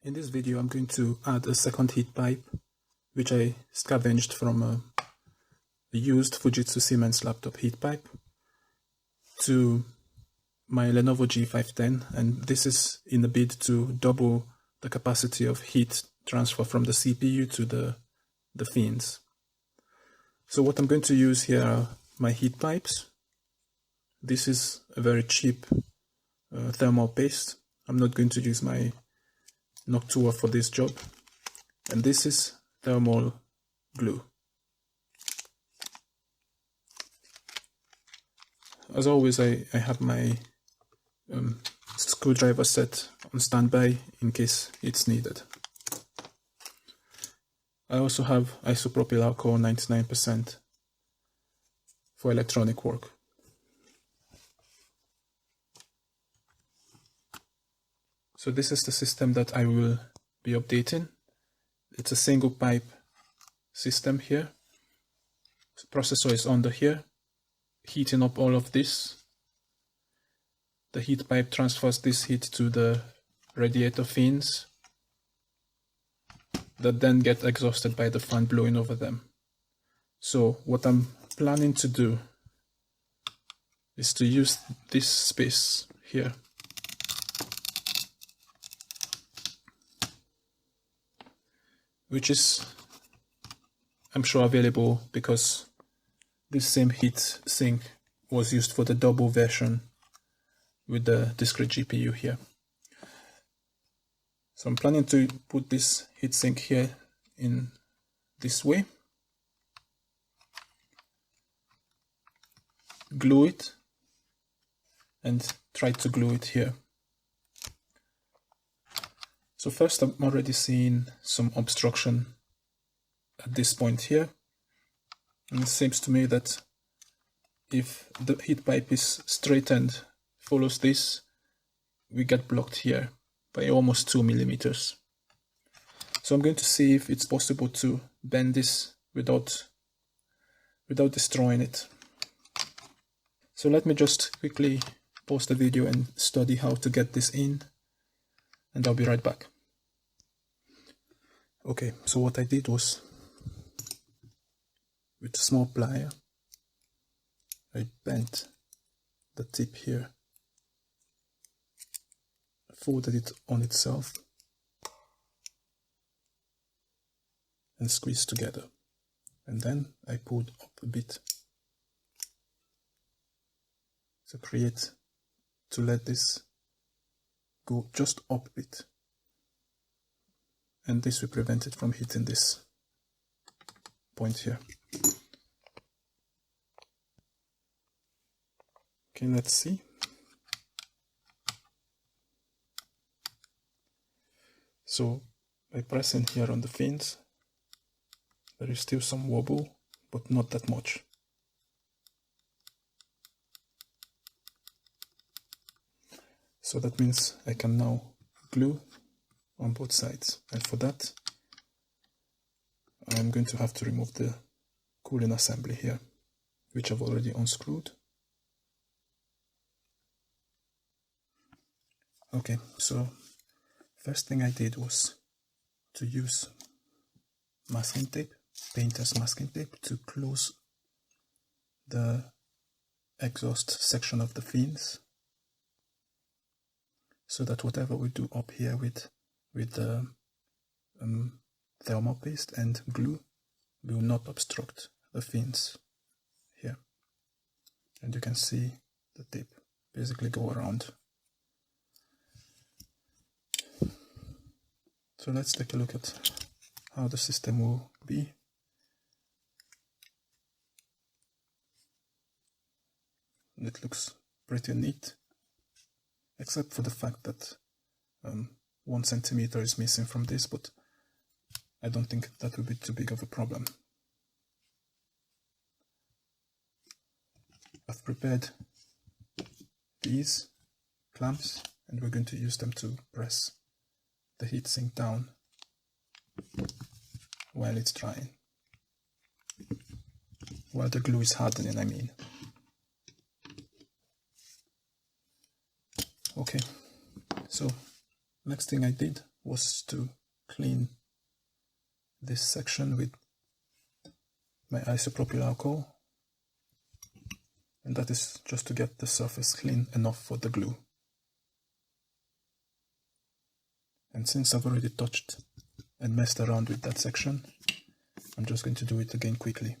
In this video I'm going to add a second heat pipe which I scavenged from a used Fujitsu Siemens laptop heat pipe to my Lenovo G510, and this is in a bid to double the capacity of heat transfer from the CPU to the fins. So what I'm going to use here are my heat pipes. This is a very cheap thermal paste. I'm not going to use my Noctua for this job. And this is thermal glue. As always, I have my screwdriver set on standby in case it's needed. I also have isopropyl alcohol 99% for electronic work. So this is the system that I will be updating. It's a single pipe system here. The processor is under here, heating up all of this. The heat pipe transfers this heat to the radiator fins that then get exhausted by the fan blowing over them. So what I'm planning to do is to use this space here which is, I'm sure, available because this same heat sink was used for the double version with the discrete GPU here. So I'm planning to put this heatsink here in this way, glue it, and try to glue it here. So first, I'm already seeing some obstruction at this point here, and it seems to me that if the heat pipe is straightened, follows this, we get blocked here by almost 2 millimeters. So I'm going to see if it's possible to bend this without destroying it. So let me just quickly pause the video and study how to get this in, and I'll be right back. Okay, so what I did was, with a small plier, I bent the tip here, folded it on itself, and squeezed together. And then I pulled up a bit to let this go just up a bit. And this will prevent it from hitting this point here. Okay, let's see. So by pressing here on the fins, there is still some wobble, but not that much. So that means I can now glue on both sides, and for that I'm going to have to remove the cooling assembly here, which I've already unscrewed. Okay, so first thing I did was to use masking tape, painter's masking tape, to close the exhaust section of the fins, so that whatever we do up here with the thermal paste and glue will not obstruct the fins here. And you can see the tape basically go around. So let's take a look at how the system will be. It looks pretty neat, except for the fact that 1 centimeter is missing from this, but I don't think that will be too big of a problem. I've prepared these clamps, and we're going to use them to press the heatsink down while it's drying. While the glue is hardening, I mean. Okay, so next thing I did was to clean this section with my isopropyl alcohol, and that is just to get the surface clean enough for the glue. And since I've already touched and messed around with that section, I'm just going to do it again quickly.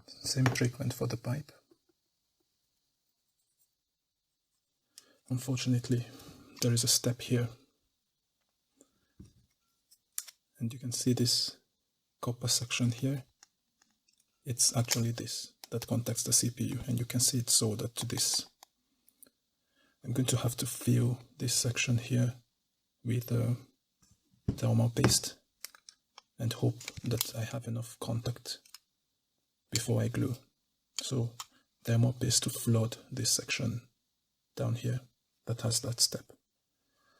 Same treatment for the pipe. Unfortunately, there is a step here, and you can see this copper section here. It's actually this that contacts the CPU, and you can see it's soldered to this. I'm going to have to fill this section here with thermal paste and hope that I have enough contact before I glue. So thermal paste to flood this section down here that has that step.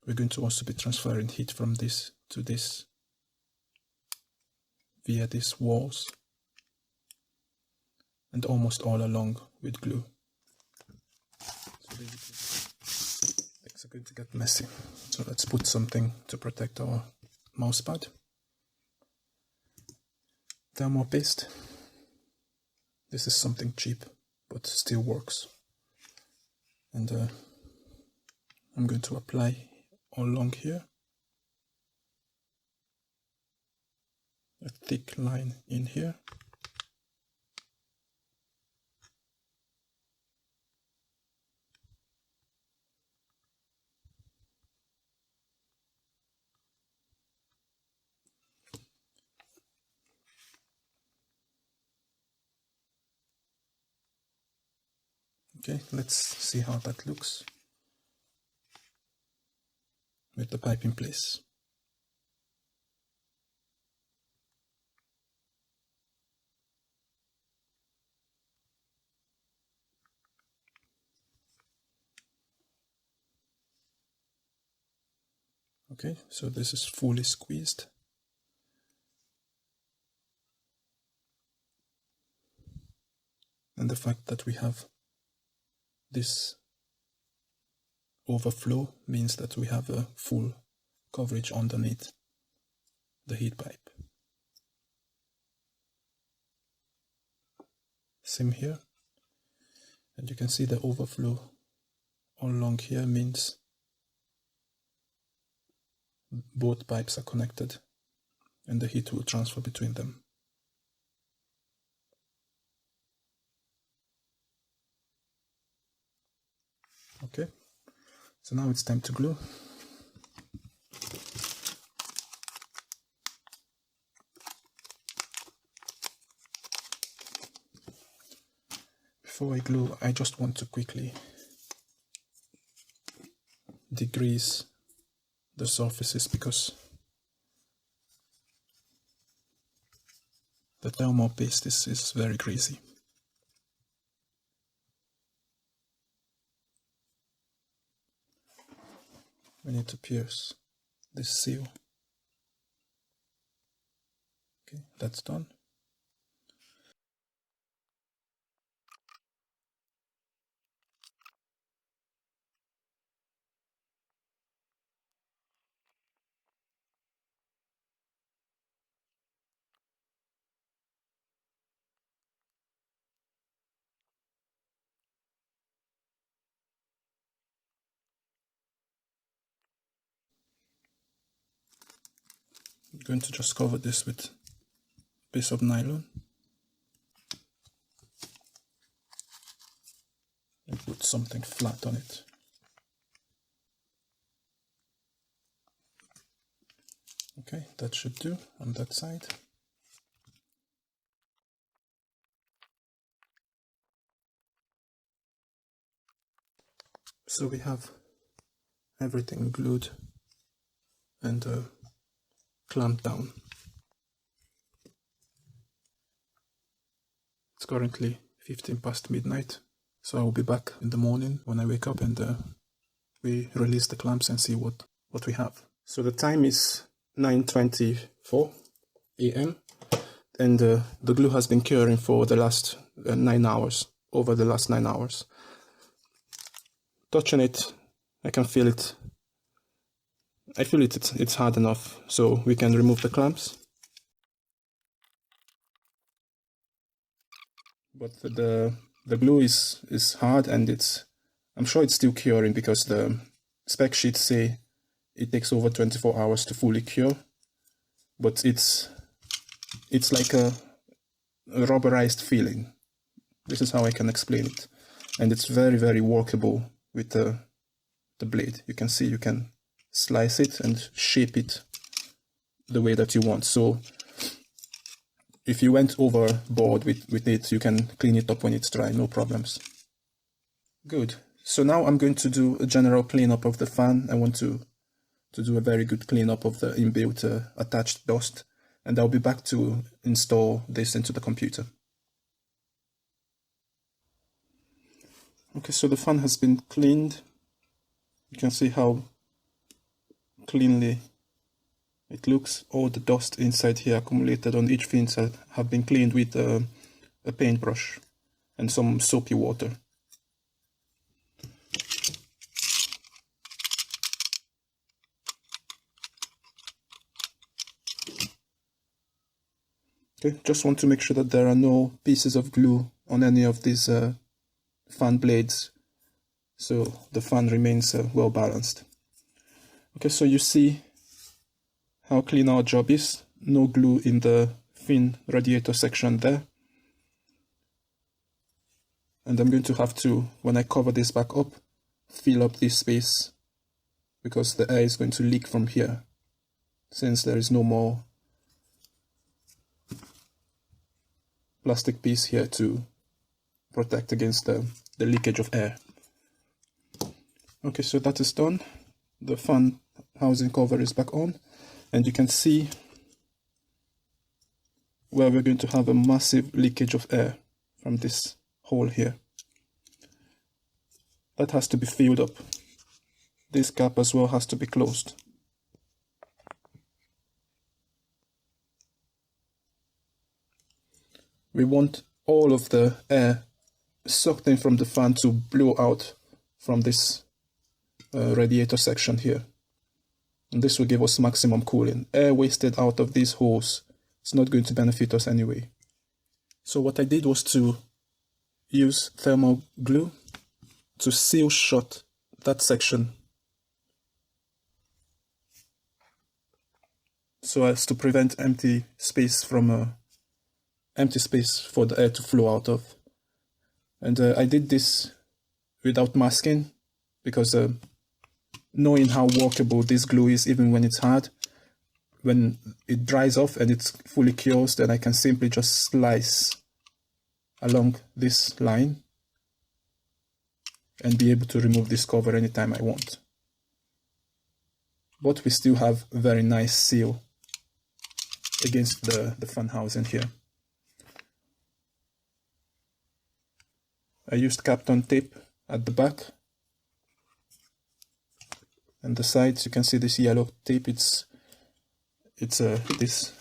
We're going to also be transferring heat from this to this via these walls and almost all along with glue. So basically things are going to get messy. So let's put something to protect our mouse pad. Thermal paste. This is something cheap but still works. And I'm going to apply all along here a thick line in here. Okay, let's see how that looks with the pipe in place. Okay, so this is fully squeezed. And the fact that we have this overflow means that we have a full coverage underneath the heat pipe. Same here. And you can see the overflow all along here means both pipes are connected and the heat will transfer between them. Okay, so now it's time to glue. Before I glue, I just want to quickly degrease the surfaces because the thermal paste is very greasy. We need to pierce this seal. Okay, that's done. I'm going to just cover this with a piece of nylon and put something flat on it. Okay, that should do on that side. So we have everything glued and clamped down. It's currently 15 past midnight, so I will be back in the morning when I wake up and we release the clamps and see what we have. So the time is 9:24 a.m. and the glue has been curing for the last 9 hours, over the last 9 hours. touching it, I can feel it. I feel it's hard enough, so we can remove the clamps. But the glue is hard, and I'm sure it's still curing because the spec sheets say it takes over 24 hours to fully cure. But it's like a rubberized feeling. This is how I can explain it. And it's very, very workable with the blade. You can see you can slice it and shape it the way that you want. So if you went overboard with it, you can clean it up when it's dry, no problems. Good. So now I'm going to do a general cleanup of the fan. I want to do a very good cleanup of the inbuilt attached dust, and I'll be back to install this into the computer. Okay, so the fan has been cleaned. You can see how cleanly it looks. All the dust inside here accumulated on each fins have been cleaned with a paintbrush and some soapy water. Okay, just want to make sure that there are no pieces of glue on any of these fan blades, so the fan remains well balanced. Okay, so you see how clean our job is. No glue in the fin radiator section there. And I'm going to have to, when I cover this back up, fill up this space because the air is going to leak from here since there is no more plastic piece here to protect against the leakage of air. Okay, so that is done. The fan housing cover is back on, and you can see where we're going to have a massive leakage of air from this hole here. That has to be filled up. This gap as well has to be closed. We want all of the air sucked in from the fan to blow out from this radiator section here. And this will give us maximum cooling. Air wasted out of these holes is not going to benefit us anyway. So what I did was to use thermal glue to seal shut that section so as to prevent empty space for the air to flow out of. And I did this without masking because knowing how workable this glue is even when it's hard, when it dries off and it's fully cures, then I can simply just slice along this line and be able to remove this cover anytime I want. But we still have a very nice seal against the fan housing here. I used Kapton tape at the back and the sides. You can see this yellow tape. It's this,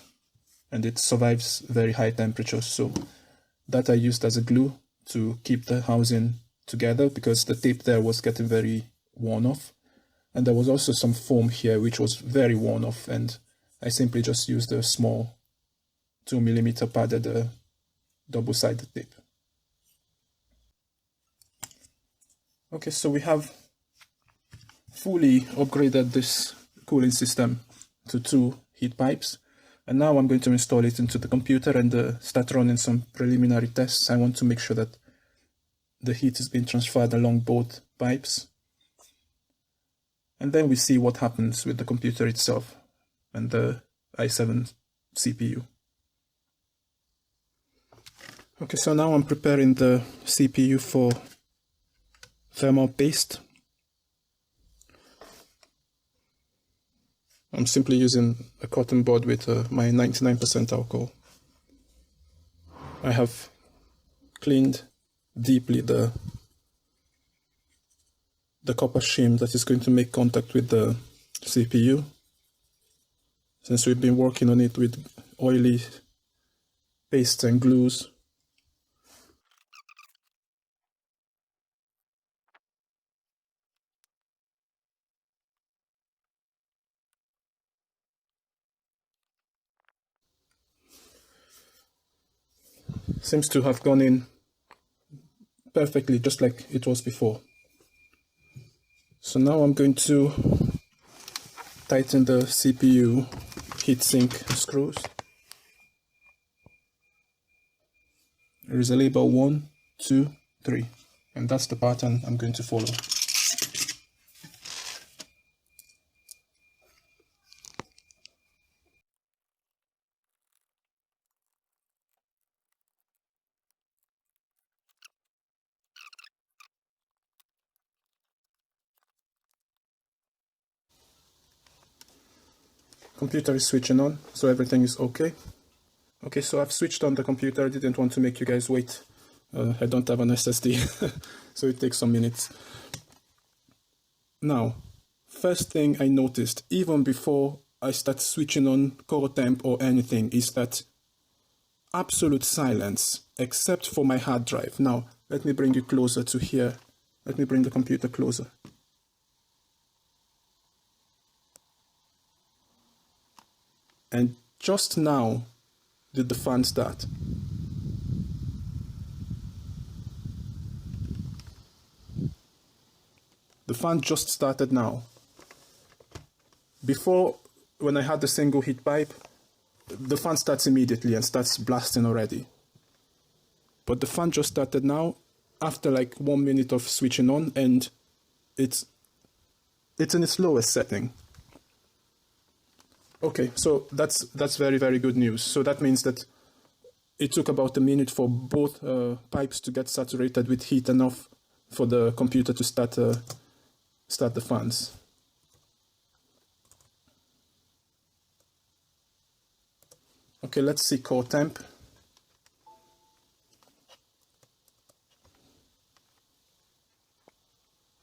and it survives very high temperatures. So that I used as a glue to keep the housing together because the tape there was getting very worn off, and there was also some foam here which was very worn off, and I simply just used a small 2mm padded double-sided tape. Okay, so we have fully upgraded this cooling system to 2 heat pipes, and now I'm going to install it into the computer and start running some preliminary tests. I want to make sure that the heat is being transferred along both pipes, and then we see what happens with the computer itself and the i7 CPU. Okay, so now I'm preparing the CPU for thermal paste. I'm simply using a cotton board with my 99% alcohol. I have cleaned deeply the copper shim that is going to make contact with the CPU, since we've been working on it with oily pastes and glues. Seems to have gone in perfectly, just like it was before. So now I'm going to tighten the CPU heatsink screws. There is a label 1, 2, 3, and that's the pattern I'm going to follow. Computer is switching on, so everything is okay. Okay, so I've switched on the computer. I didn't want to make you guys wait. I don't have an SSD, so it takes some minutes. Now, first thing I noticed, even before I start switching on core temp or anything, is that absolute silence, except for my hard drive. Now, let me bring you closer to here. Let me bring the computer closer. And just now did the fan start. The fan just started now. Before, when I had the single heat pipe, the fan starts immediately and starts blasting already. But the fan just started now, after like 1 minute of switching on, and it's in its lowest setting. Okay, so that's very, very good news. So that means that it took about a minute for both pipes to get saturated with heat enough for the computer to start the fans. Okay, let's see core temp.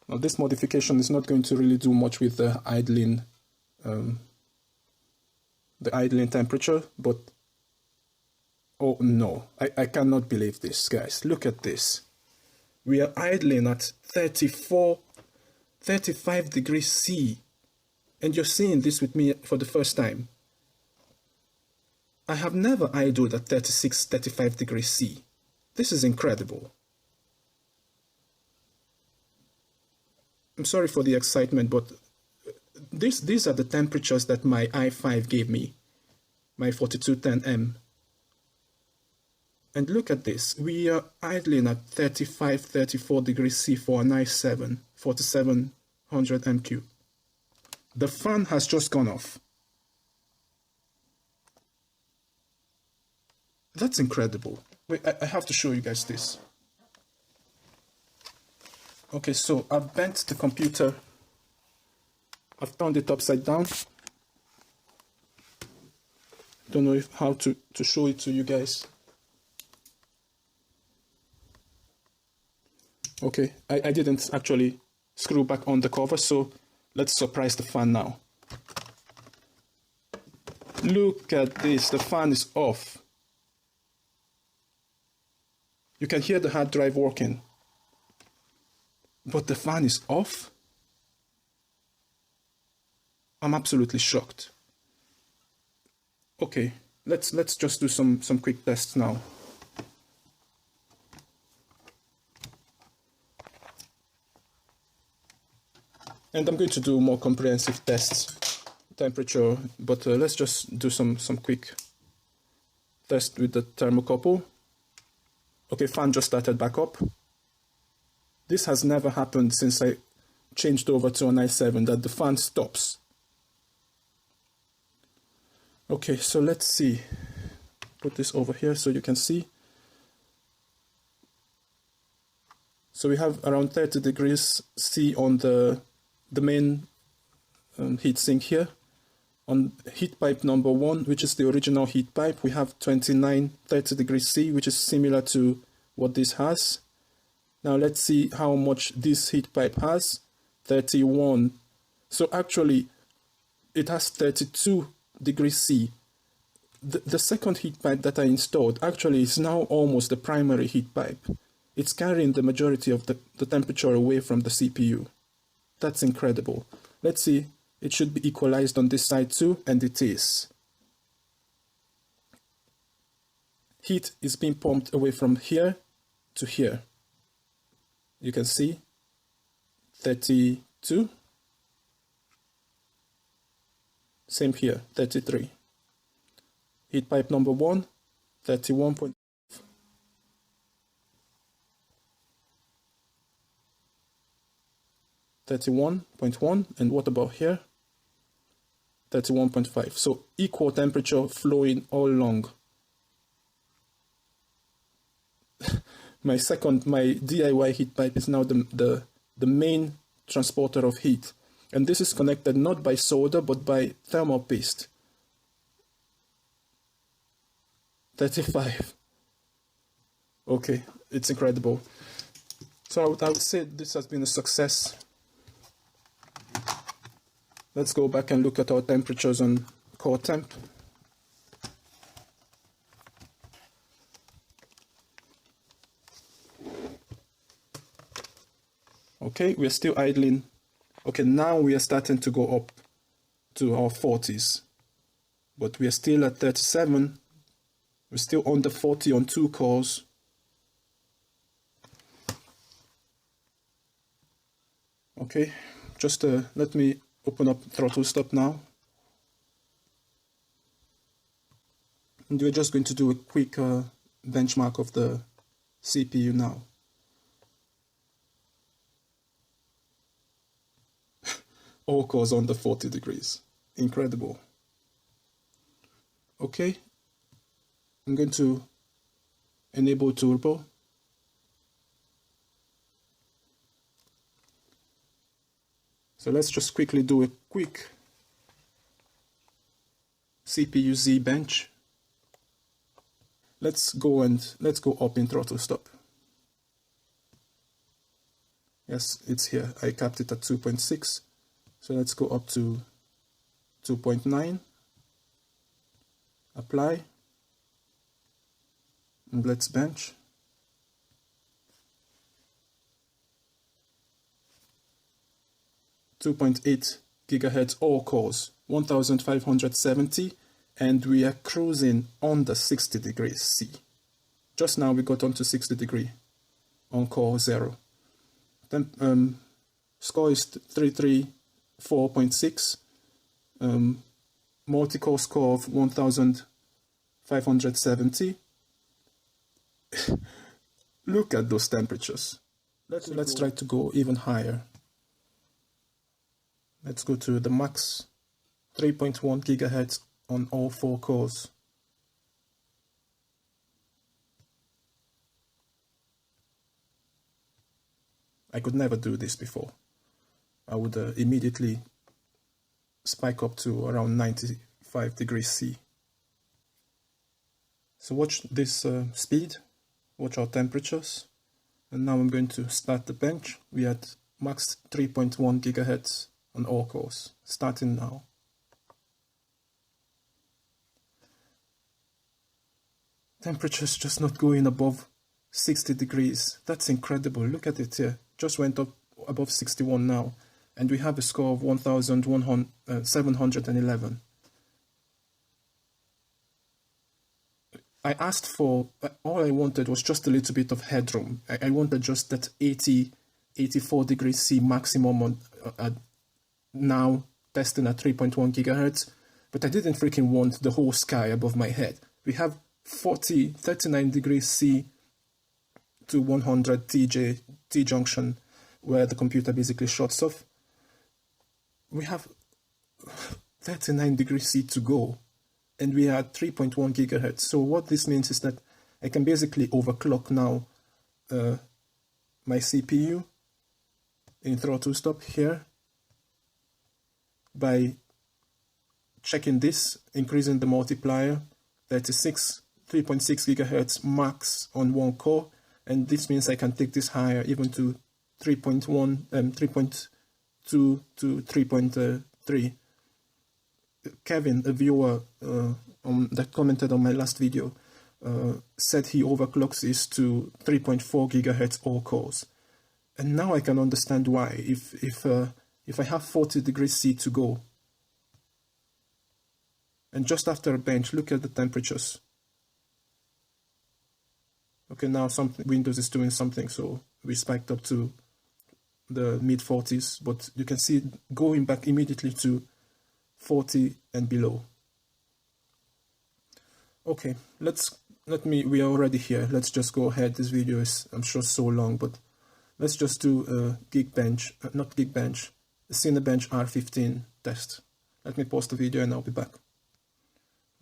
Now this modification is not going to really do much with the idling temperature, but oh no, I cannot believe this, guys. Look at this. We are idling at 35 degrees C, and you're seeing this with me for the first time. I have never idled at 35 degrees C. This is incredible. I'm sorry for the excitement, but these are the temperatures that my i5 gave me, my 4210M. And look at this, we are idling at 34 degrees C for an i7, 4700 MQ. The fan has just gone off. That's incredible. Wait, I have to show you guys this. Okay, so I've bent the computer. I've turned it upside down. Don't know how to show it to you guys. Okay, I didn't actually screw back on the cover, so let's surprise the fan now. Look at this, the fan is off. You can hear the hard drive working, but the fan is off? I'm absolutely shocked. Okay, let's just do some quick tests now. And I'm going to do more comprehensive tests, temperature, but let's just do some quick test with the thermocouple. Okay, fan just started back up. This has never happened since I changed over to an i7, that the fan stops. Okay, so let's see. Put this over here so you can see. So we have around 30 degrees C on the main heatsink here. On heat pipe number 1, which is the original heat pipe, we have 30 degrees C, which is similar to what this has. Now let's see how much this heat pipe has. 31. So actually, it has 32 degrees C. The second heat pipe that I installed actually is now almost the primary heat pipe. It's carrying the majority of the temperature away from the CPU. That's incredible. Let's see. It should be equalized on this side too, and it is. heat is being pumped away from here to here. You can see 32. Same here, 33. Heat pipe number 1, 31. 31.1, and what about here? 31.5. So equal temperature flowing all along. my DIY heat pipe is now the main transporter of heat, and this is connected not by solder but by thermal paste. 35. Okay, it's incredible. So I would say this has been a success. Let's go back and look at our temperatures on core temp. Okay, we're still idling. Okay, now we are starting to go up to our 40s, but we are still at 37. We're still under 40 on 2 cores. Okay, just let me open up throttle stop now. And we're just going to do a quick benchmark of the CPU now. All cores under 40 degrees. Incredible. Okay, I'm going to enable turbo. So let's just quickly do a quick CPU Z bench. Let's go up in throttle stop. Yes, it's here. I capped it at 2.6. So let's go up to 2.9. Apply. And let's bench. .8 gigahertz all cores, 1570, and we are cruising under 60 degrees C. Just now we got onto 60 degree on core 0. Then score is 334.6, multi-core score of 1570. Look at those temperatures. Let's try to go even higher. Let's go to the max, 3.1 gigahertz on all 4 cores. I could never do this before. I would immediately spike up to around 95 degrees C. So watch this speed, watch our temperatures, and now I'm going to start the bench. We had max 3.1 gigahertz on all cores, starting now. Temperature's just not going above 60 degrees. That's incredible. Look at it here. Just went up above 61 now, and we have a score of 1711. I asked for, all I wanted was just a little bit of headroom. I wanted just that 84 degrees C maximum on now testing at 3.1 gigahertz, but I didn't freaking want the whole sky above my head. We have 39 degrees C to 100 T junction where the computer basically shuts off. We have 39 degrees C to go, and we are at 3.1 gigahertz. So what this means is that I can basically overclock now my CPU in throttle stop here by checking this, increasing the multiplier, 3.6 gigahertz max on 1 core, and this means I can take this higher, even to 3.1, 3.2 to 3.3. Kevin, a viewer that commented on my last video, said he overclocks this to 3.4 gigahertz all cores, and now I can understand why. If I have 40 degrees C to go, and just after a bench, look at the temperatures. Okay, now Windows is doing something, so we spiked up to the mid 40s, but you can see going back immediately to 40 and below. Okay, we are already here. Let's just go ahead. This video is, I'm sure, so long, but let's just do a Cinebench R15 test. Let me pause the video and I'll be back.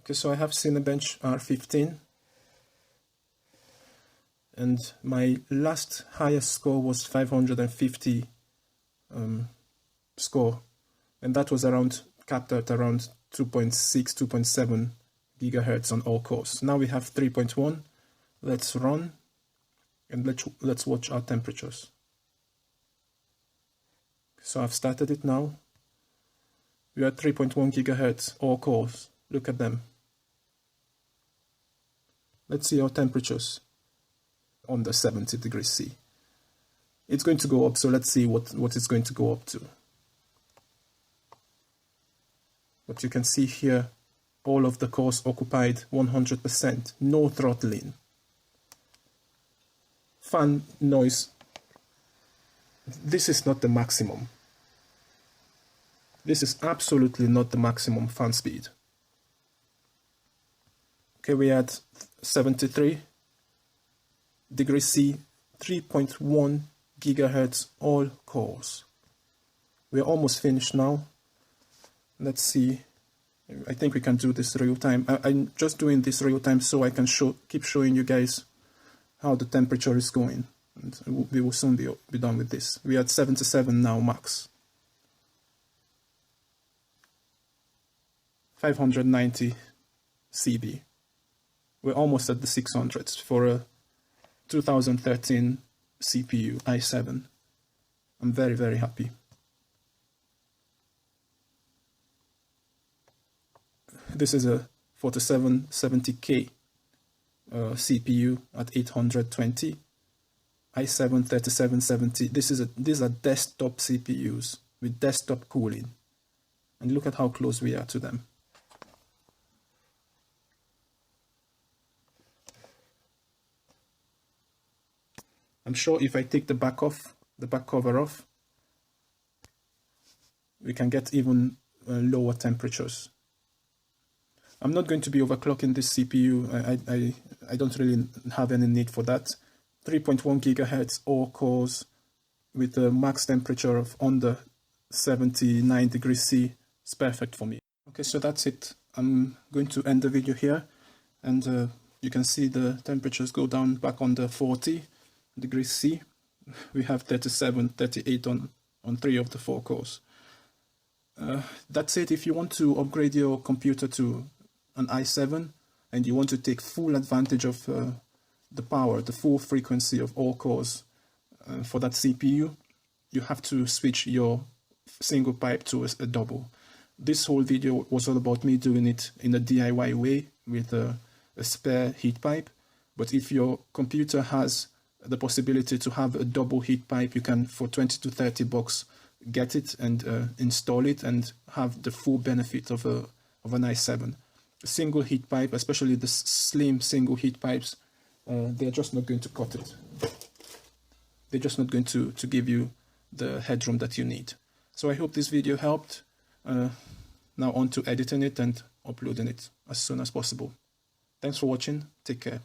Okay, so I have Cinebench R15, and my last highest score was 550 score, and that was capped at around 2.6, 2.7 gigahertz on all cores. Now we have 3.1. Let's run and let's watch our temperatures. So I've started it now. We are at 3.1 gigahertz all cores. Look at them. Let's see our temperatures on the 70 degrees C. It's going to go up, so let's see what it's going to go up to. But you can see here, all of the cores occupied 100%, no throttling. Fan noise, this is not the maximum. This is absolutely not the maximum fan speed. Okay, we had 73 degrees C, 3.1 gigahertz all cores. We're almost finished now. Let's see. I think we can do this real time. I'm just doing this real time so I can keep showing you guys how the temperature is going. And we will soon be done with this. We are at 77 now max. 590 CB. We're almost at the 600s for a 2013 CPU i7. I'm very, very happy. This is a 4770K CPU at 820, i7 3770. These are desktop CPUs with desktop cooling, and look at how close we are to them. I'm sure if I take the back cover off, we can get even lower temperatures. I'm not going to be overclocking this CPU. I don't really have any need for that. 3.1 gigahertz all cores with a max temperature of under 79 degrees C is perfect for me. Okay, so that's it. I'm going to end the video here, and you can see the temperatures go down back under 40 degrees C. We have 37, 38 on 3 of the 4 cores. That's it. If you want to upgrade your computer to an i7 and you want to take full advantage of the power, the full frequency of all cores for that CPU, you have to switch your single pipe to a double. This whole video was all about me doing it in a DIY way with a spare heat pipe. But if your computer has the possibility to have a double heat pipe, you can, for 20 to 30 bucks, get it and install it and have the full benefit of an i7. A single heat pipe, especially the slim single heat pipes, they're just not going to cut it. They're just not going to give you the headroom that you need. So I hope this video helped. Now on to editing it and uploading it as soon as possible. Thanks for watching. Take care.